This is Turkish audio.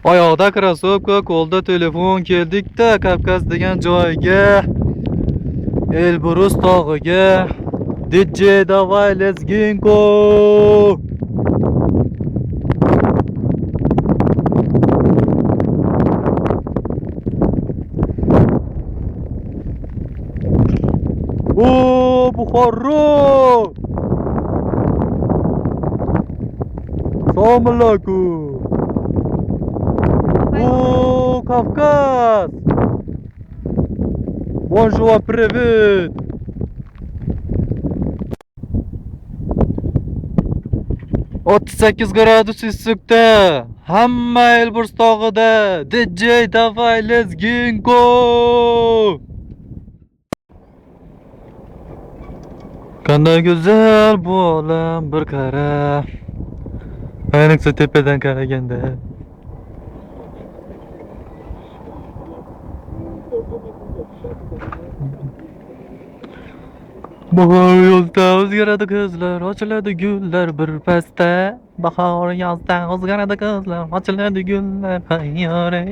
Oyoqda krossovka, qo'lda telefon, keldik-da Kavkaz degan joyga, Elbrus tog'iga. DJ давай, let's go. O Buxoro! Assalomu alaykum. O Kavkaz! Bonjour, привет! 38 gradus issiqda, hamma Elbrus tog'ida. DJ давай, let's go! Qanday go'zal bu olam, bir qara. Ayniqsa tepadan qaraganda. Bahor yozda o'zgaradi ko'zlar, ochiladi gullar bir pasda. Bahor yozda o'zgaradi ko'zlar, ochiladi gullar hayyore.